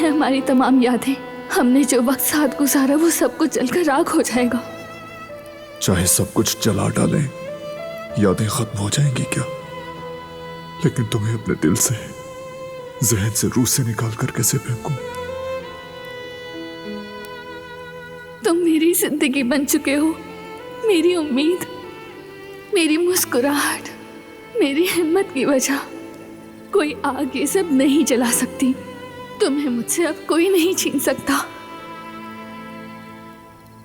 हैं हमारी तमाम यादें। हमने जो वक्त साथ गुजारा वो सब कुछ जलकर राख हो जाएगा। चाहे सब कुछ जला डालें, यादें खत्म हो जाएंगी क्या? लेकिन तुम्हें अपने दिल से, जहन से, रूह से निकाल कर कैसे फेंकूं? तुम मेरी जिंदगी बन चुके हो, मेरी उम्मीद, मेरी मुस्कुराहट, मेरी हिम्मत की वजह। कोई आग ये सब नहीं जला सकती। तुम्हें मुझसे अब कोई नहीं छीन सकता।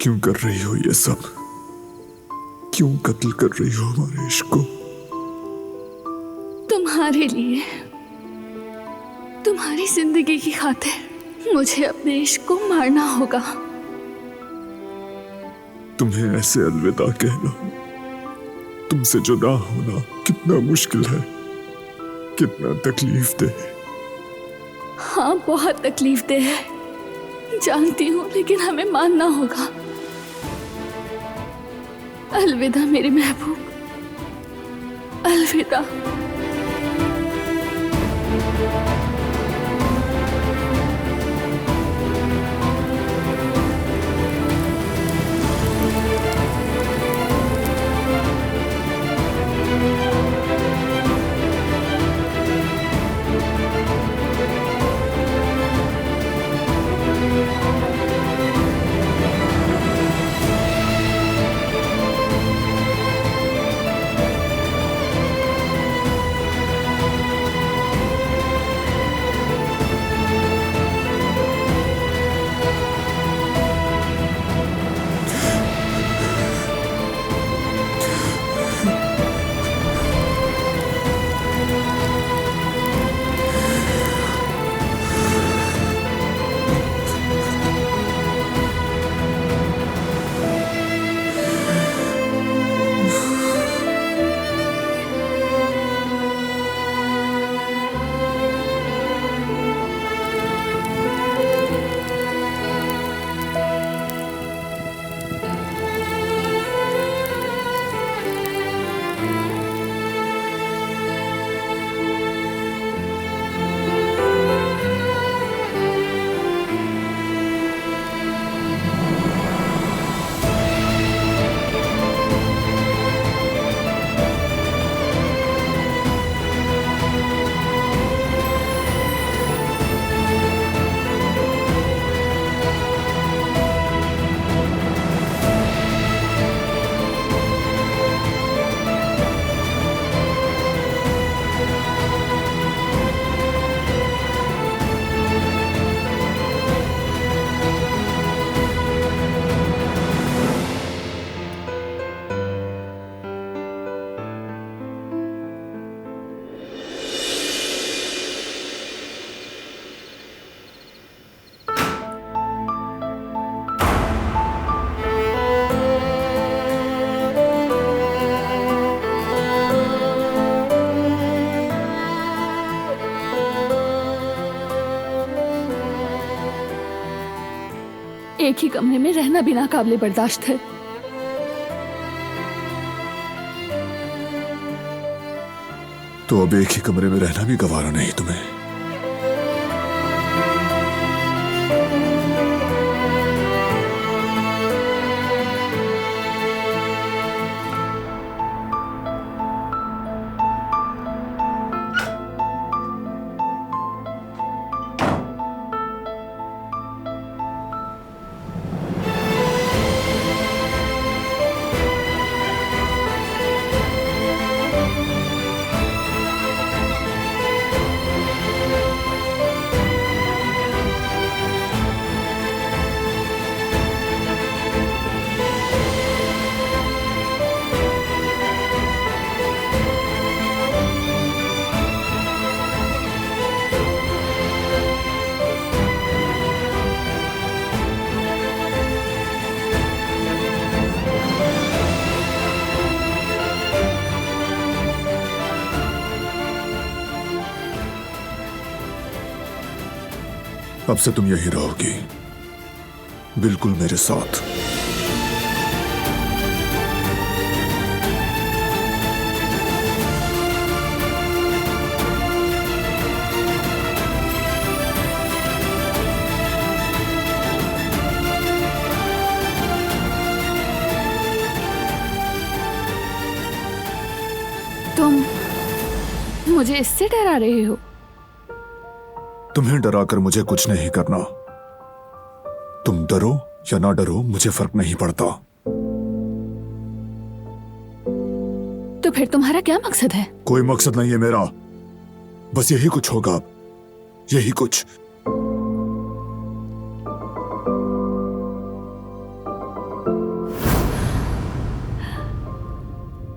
क्यों कर रही हो ये सब? क्यों कत्ल कर रही हो हमारे इश्क को? तुम्हारे लिए, तुम्हारी जिंदगी की खातिर मुझे अपने इश्क को मारना होगा। तुम्हें ऐसे अलविदा कहना, तुमसे जुदा होना कितना मुश्किल है, कितना तकलीफ दे। हाँ, बहुत तकलीफ दे है, जानती हूँ, लेकिन हमें मानना होगा। अलविदा मेरे महबूब, अलविदा। एक ही कमरे में रहना भी नाकाबिले बर्दाश्त है। तो अब एक ही कमरे में रहना भी गवारा नहीं तुम्हें? अब से तुम यहीं रहोगी, बिल्कुल मेरे साथ। मुझे इससे डरा रहे हो? तुम्हें डराकर मुझे कुछ नहीं करना। तुम डरो या ना डरो, मुझे फर्क नहीं पड़ता। तो फिर तुम्हारा क्या मकसद है? कोई मकसद नहीं है मेरा, बस यही कुछ होगा, यही कुछ।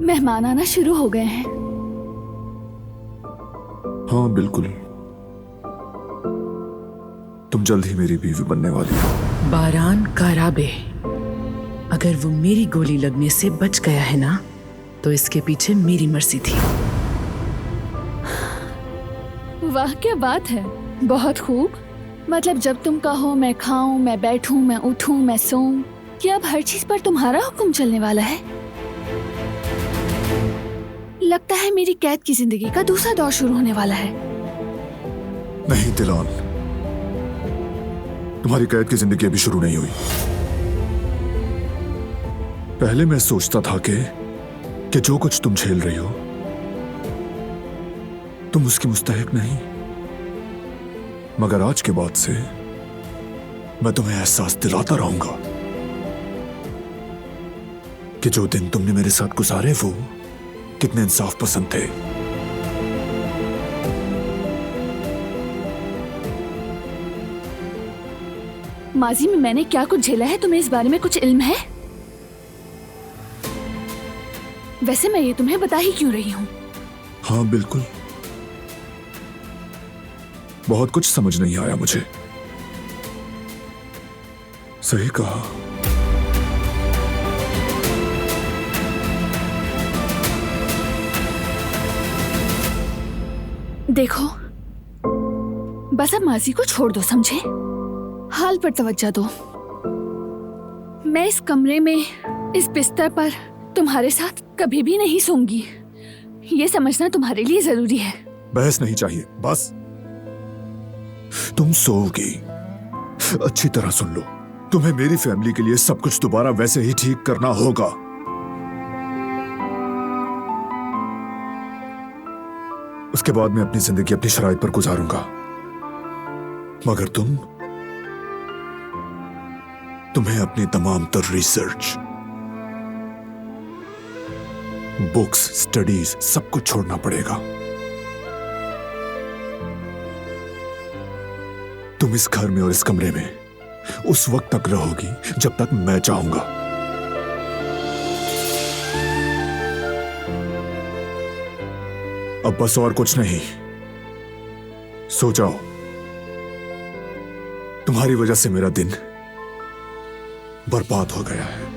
मेहमान आना शुरू हो गए हैं। हाँ बिल्कुल, तुम जल्द ही मेरी बीवी बनने वाली हो। बारान काराबे, अगर वो मेरी गोली लगने से बच गया है ना, तो इसके पीछे मेरी मर्जी थी। वाह क्या बात है, बहुत खूब। मतलब जब तुम कहो मैं खाऊं, मैं बैठूं, मैं उठूं, मैं सोऊं, क्या अब हर चीज पर तुम्हारा हुक्म चलने वाला है? लगता है मेरी कैद की जिंदगी का दूसरा दौर शुरू होने वाला है। नहीं दिलान, तुम्हारी कैद की जिंदगी अभी शुरू नहीं हुई। पहले मैं सोचता था कि जो कुछ तुम झेल रही हो तुम उसकी मुस्तहिक नहीं, मगर आज के बाद से मैं तुम्हें एहसास दिलाता रहूंगा कि जो दिन तुमने मेरे साथ गुजारे वो कितने इंसाफ पसंद थे। माजी में मैंने क्या कुछ झेला है, तुम्हें इस बारे में कुछ इल्म है? वैसे मैं ये तुम्हें बता ही क्यों रही हूँ? हाँ बिल्कुल, बहुत कुछ समझ नहीं आया मुझे। सही कहा। देखो, बस अब माजी को छोड़ दो, समझे? हाल पर तवज्जो दो। मैं इस कमरे में, इस बिस्तर पर तुम्हारे साथ कभी भी नहीं सोऊंगी। ये समझना तुम्हारे लिए जरूरी है। बहस नहीं चाहिए, बस तुम सोओगी। अच्छी तरह सुन लो, तुम्हें मेरी फैमिली के लिए सब कुछ दोबारा वैसे ही ठीक करना होगा। उसके बाद मैं अपनी जिंदगी अपनी शराइत पर गुजारूंगा, मगर तुम्हें अपनी तमाम तर रिसर्च, बुक्स, स्टडीज सब कुछ छोड़ना पड़ेगा। तुम इस घर में और इस कमरे में उस वक्त तक रहोगी जब तक मैं चाहूंगा। अब बस और कुछ नहीं, सो जाओ। तुम्हारी वजह से मेरा दिन बर्बाद हो गया है।